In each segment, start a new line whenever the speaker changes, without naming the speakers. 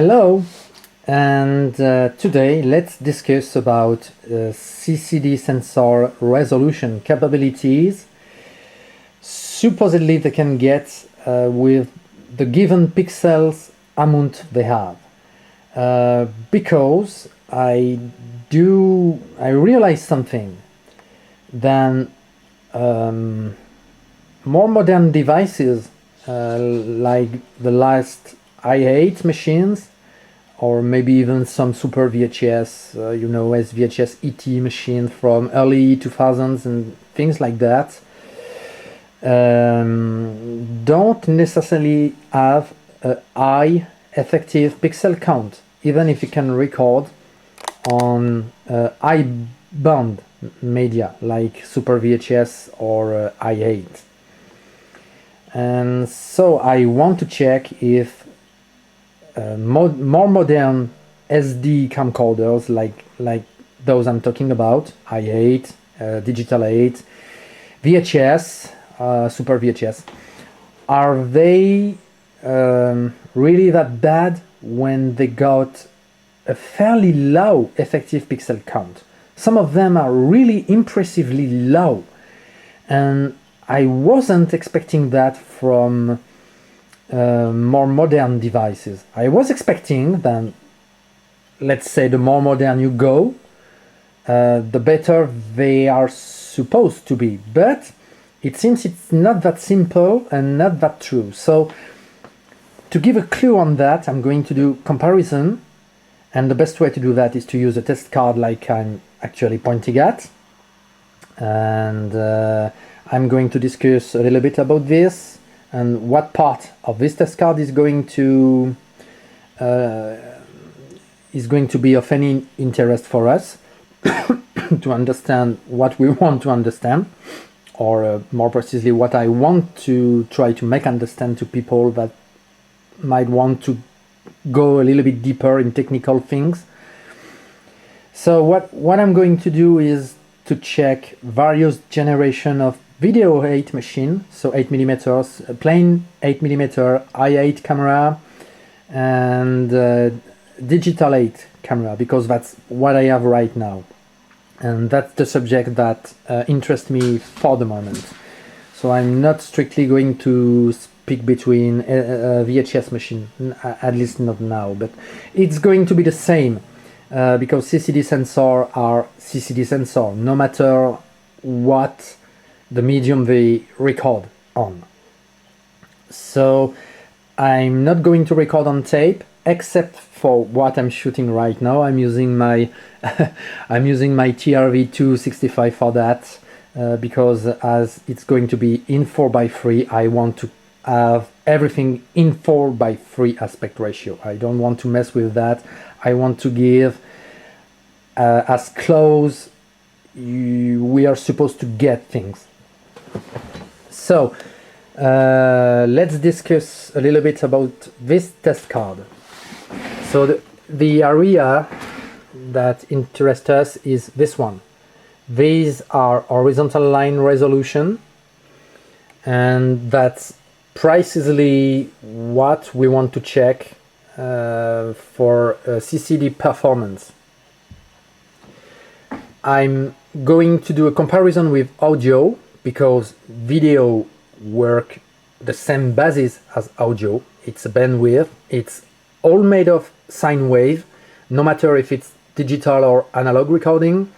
Hello, and today let's discuss about CCD sensor resolution capabilities. Supposedly they can get with the given pixels amount they have. Because I realize something. Then more modern devices like the last i8 machines, or maybe even some super VHS, SVHS ET machine from early 2000s and things like that, don't necessarily have a high effective pixel count, even if you can record on high band media like super VHS or i8. And so I want to check if more modern SD camcorders like those I'm talking about, i8, Digital 8, VHS, Super VHS, are they really that bad when they got a fairly low effective pixel count? Some of them are really impressively low, and I wasn't expecting that from more modern devices. I was expecting that, let's say, the more modern you go, the better they are supposed to be. But it seems it's not that simple and not that true. So to give a clue on that, I'm going to do comparison. And the best way to do that is to use a test card like I'm actually pointing at. And I'm going to discuss a little bit about this and what part of this test card is going to be of any interest for us to understand what we want to understand, or more precisely what I want to try to make understand to people that might want to go a little bit deeper in technical things. So what I'm going to do is to check various generation of video 8 machine, so 8mm, plain 8mm i8 camera and Digital 8 camera, because that's what I have right now, and that's the subject that interests me for the moment. So I'm not strictly going to speak between VHS machine, at least not now, but it's going to be the same, because CCD sensor are CCD sensor, no matter what the medium they record on. So I'm not going to record on tape, except for what I'm shooting right now. I'm using my TRV-265 for that, because as it's going to be in 4:3, I want to have everything in 4:3 aspect ratio. I don't want to mess with that. I want to give as close we are supposed to get things. So let's discuss a little bit about this test card. So the area that interests us is this one. These are horizontal line resolution, and that's precisely what we want to check for CCD performance. I'm going to do a comparison with audio, because video work the same basis as audio. It's a bandwidth, it's all made of sine wave, no matter if it's digital or analog recording.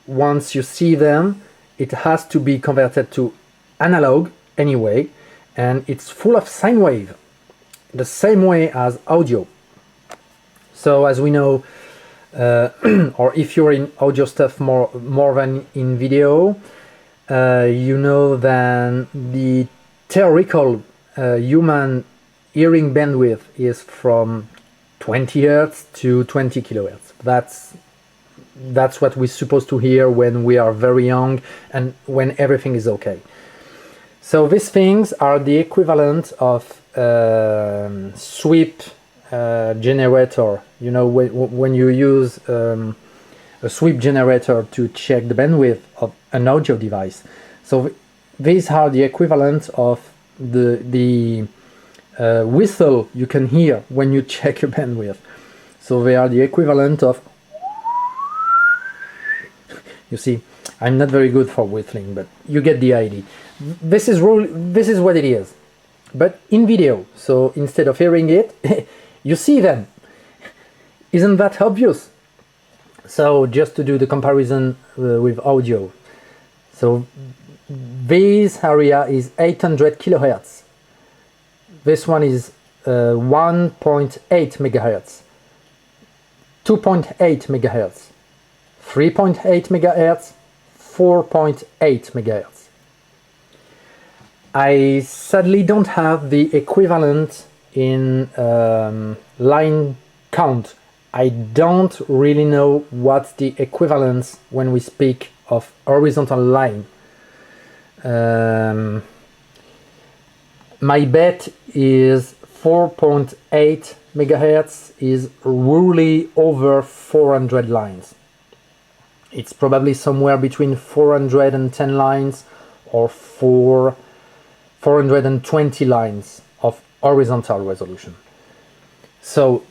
Once you see them, it has to be converted to analog anyway, and it's full of sine wave, the same way as audio. So as we know, or if you're in audio stuff more than in video, you know that the theoretical human hearing bandwidth is from 20 Hz to 20 kHz. That's what we're supposed to hear when we are very young and when everything is okay. So these things are the equivalent of sweep generator. You know, when you use a sweep generator to check the bandwidth of an audio device. So these are the equivalent of the whistle you can hear when you check your bandwidth. So they are the equivalent of, you see, I'm not very good for whistling, but you get the idea. This is what it is, but in video. So instead of hearing it, you see them. Isn't that obvious? So just to do the comparison with audio. So this area is 800 kilohertz. This one is 1.8 megahertz, 2.8 megahertz, 3.8 megahertz, 4.8 megahertz. I sadly don't have the equivalent in line count. I don't really know what's the equivalence when we speak of horizontal line. My bet is 4.8 megahertz is really over 400 lines. It's probably somewhere between 410 lines or 420 lines of horizontal resolution. So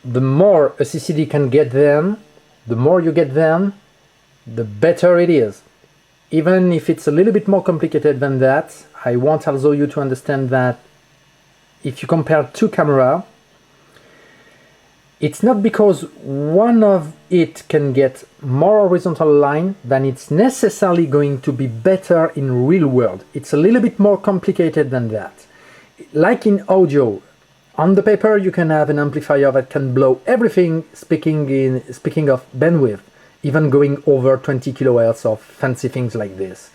the more a CCD can get them, the more you get them, the better it is. Even if it's a little bit more complicated than that, I want also you to understand that if you compare two cameras, it's not because one of it can get more horizontal line than it's necessarily going to be better in real world. It's a little bit more complicated than that. Like in audio, on the paper you can have an amplifier that can blow everything, speaking of bandwidth, even going over 20 kilohertz or fancy things like this.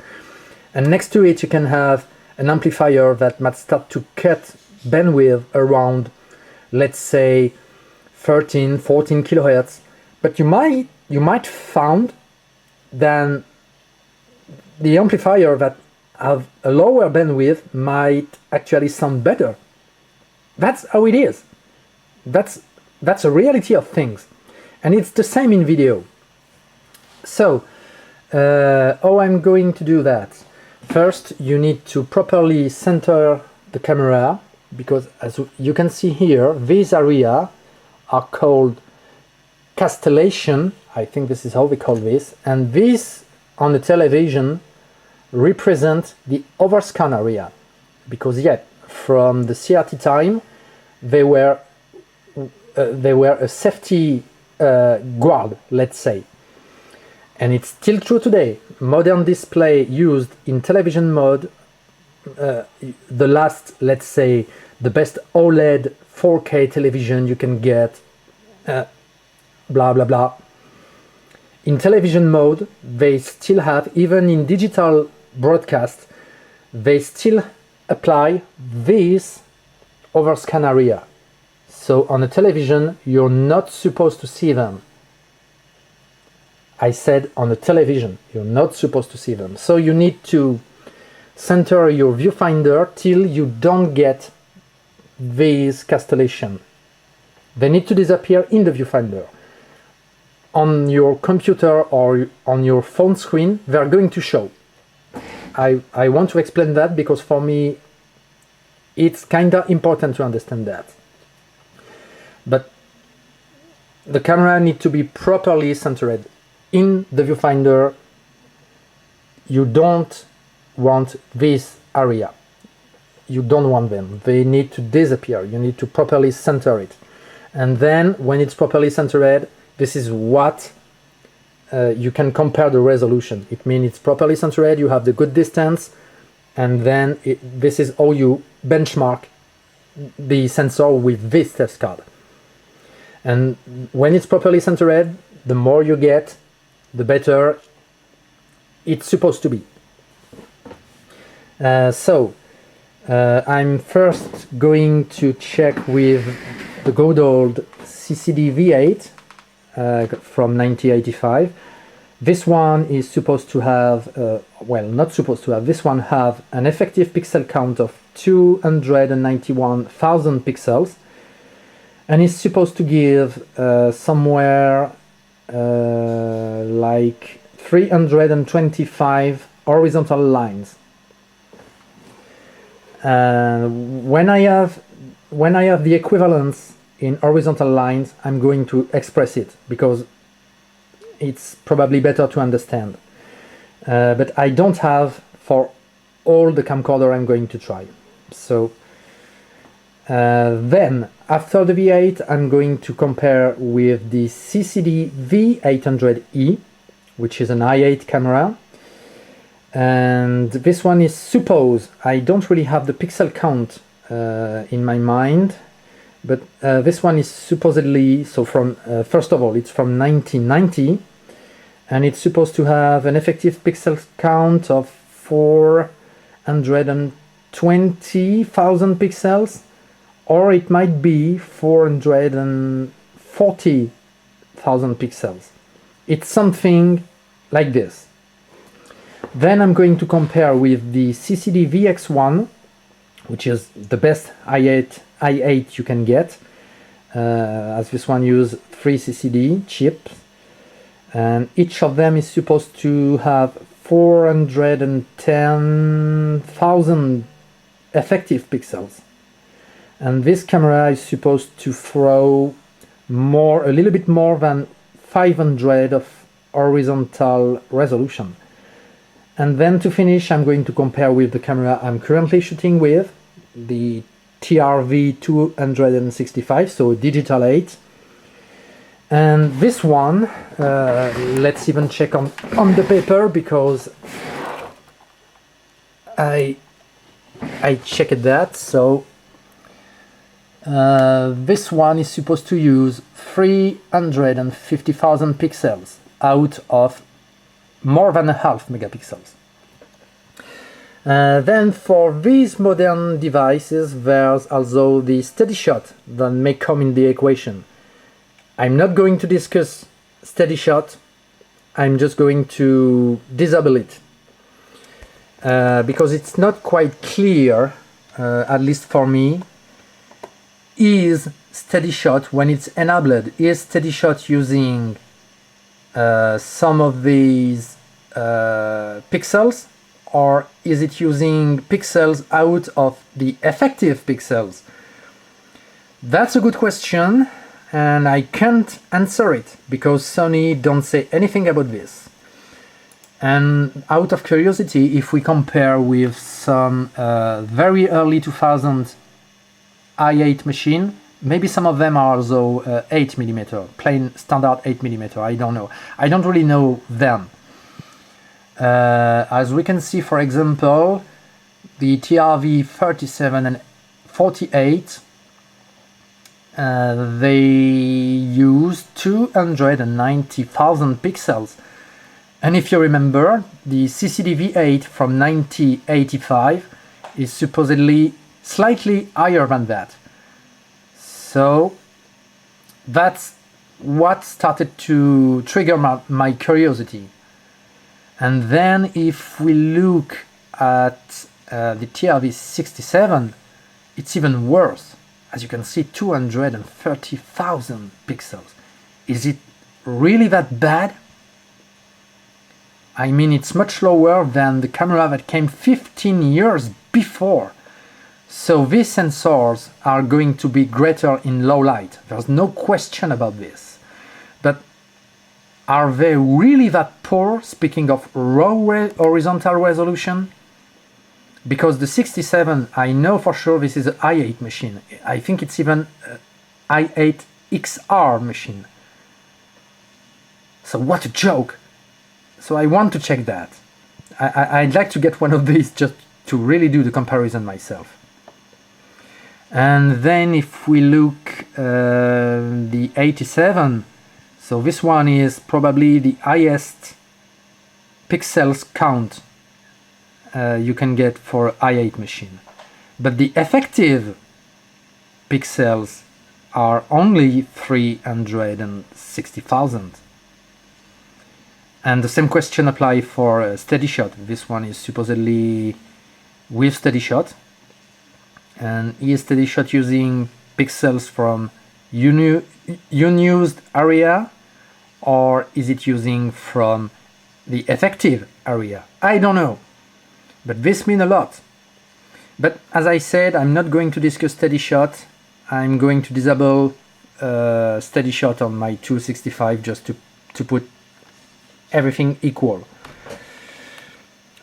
And next to it you can have an amplifier that might start to cut bandwidth around, let's say, 13, 14 kilohertz, but you might find that the amplifier that have a lower bandwidth might actually sound better. That's how it is. That's a reality of things, and it's the same in video. So how I'm going to do that? First, you need to properly center the camera, because as you can see here, these areas are called castellation. I think this is how we call this, and this on the television represent the overscan area, because yet from the CRT time they were a safety guard, let's say, and it's still true today. Modern display used in television mode, the last, let's say, the best OLED 4K television you can get, blah blah blah. In television mode, they still have, even in digital broadcast, they still apply this overscan area. So on a television, you're not supposed to see them. I said on a television, you're not supposed to see them. So you need to center your viewfinder till you don't get these castellation. They need to disappear in the viewfinder. On your computer or on your phone screen, they're going to show. I want to explain that because for me it's kinda important to understand that. But the camera needs to be properly centered in the viewfinder. You don't want this area. You don't want them. They need to disappear. You need to properly center it. And then when it's properly centered, this is what you can compare the resolution. It means it's properly centered, you have the good distance, and then this is how you benchmark the sensor with this test card. And when it's properly centered, the more you get, the better it's supposed to be. I'm first going to check with the good old CCD V8 from 1985. This one is supposed to have, well, not supposed to have, this one have an effective pixel count of 291,000 pixels, and it's supposed to give somewhere like 325 horizontal lines. When I have when I have the equivalence in horizontal lines, I'm going to express it because it's probably better to understand. But I don't have for all the camcorder I'm going to try. So then after the V8, I'm going to compare with the CCD V800E, which is an i8 camera. And this one is supposed, I don't really have the pixel count in my mind, but this one is supposedly, so from, first of all, it's from 1990, and it's supposed to have an effective pixel count of 420,000 pixels, or it might be 440,000 pixels. It's something like this. Then I'm going to compare with the CCD VX1, which is the best i8 you can get, as this one uses 3 CCD chips, and each of them is supposed to have 410,000 effective pixels. And this camera is supposed to throw a little bit more than 500 of horizontal resolution. And then to finish, I'm going to compare with the camera I'm currently shooting with, the TRV 265, so digital 8. And this one, let's even check on the paper, because I checked that. So this one is supposed to use 350,000 pixels out of more than a half megapixels. Then for these modern devices, there's also the steady shot that may come in the equation. I'm not going to discuss steady shot, I'm just going to disable it because it's not quite clear, at least for me. Is steady shot, when it's enabled, is steady shot using some of these pixels, or is it using pixels out of the effective pixels? That's a good question, and I can't answer it because Sony don't say anything about this. And out of curiosity, if we compare with some very early 2000s i8 machine, maybe some of them are also 8mm, plain standard 8mm, I don't know. I don't really know them. As we can see, for example, the TRV 37 and 48, they use 290,000 pixels. And if you remember, the CCD V8 from 1985 is supposedly slightly higher than that. So that's what started to trigger my curiosity. And then if we look at the TRV 67, it's even worse. As you can see, 230,000 pixels. Is it really that bad? I mean, it's much lower than the camera that came 15 years before. So these sensors are going to be greater in low light. There's no question about this. But are they really that poor, speaking of raw horizontal resolution? Because the 67, I know for sure this is an i8 machine. I think it's even an i8 XR machine. So what a joke! So I want to check that. I'd like to get one of these just to really do the comparison myself. And then if we look the 87, so this one is probably the highest pixels count you can get for i8 machine. But the effective pixels are only 360,000. And the same question applies for steady shot. This one is supposedly with steady shot. And is steady shot using pixels from unused area, or is it using from the effective area? I don't know, but this means a lot. But as I said, I'm not going to discuss steady shot. I'm going to disable steady shot on my 265 just to put everything equal.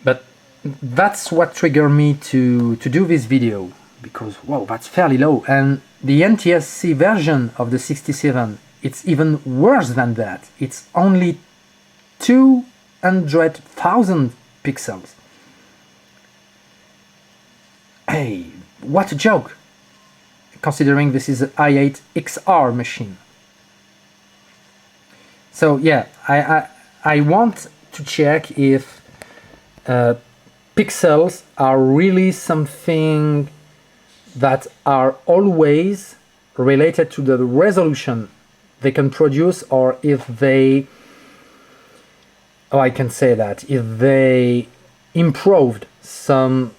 But that's what triggered me to do this video, because whoa, that's fairly low. And the NTSC version of the 67, it's even worse than that. It's only 200,000 pixels. Hey, what a joke, considering this is an i8 XR machine. So yeah, I want to check if pixels are really something that are always related to the resolution they can produce, or if they, oh, I can say that, if they improved something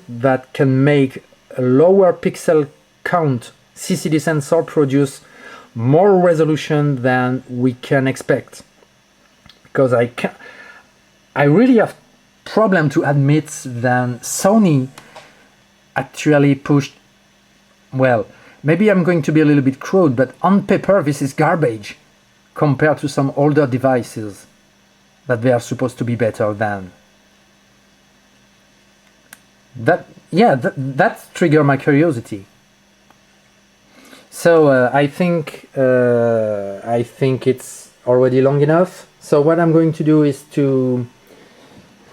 that can make a lower pixel count CCD sensor produce more resolution than we can expect. Because I really have problem to admit that Sony actually pushed, well, maybe I'm going to be a little bit crude, but on paper this is garbage compared to some older devices that they are supposed to be better than. That triggered my curiosity. So I think it's already long enough. So what I'm going to do is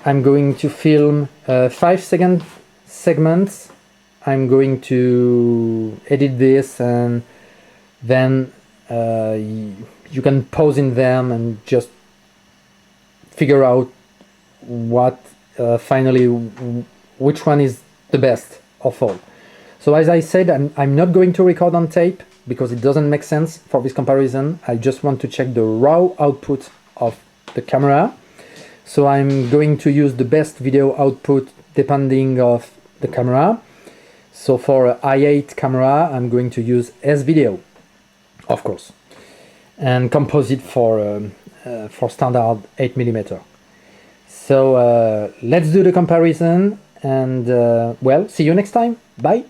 I'm going to film 5-second segments. I'm going to edit this, and then you can pause in them and just figure out what finally which one is the best of all. So as I said, I'm not going to record on tape because it doesn't make sense for this comparison. I just want to check the raw output of the camera. So I'm going to use the best video output depending of the camera. So for an i8 camera, I'm going to use S-Video, of course, and composite for standard 8mm. So let's do the comparison, and well, see you next time. Bye.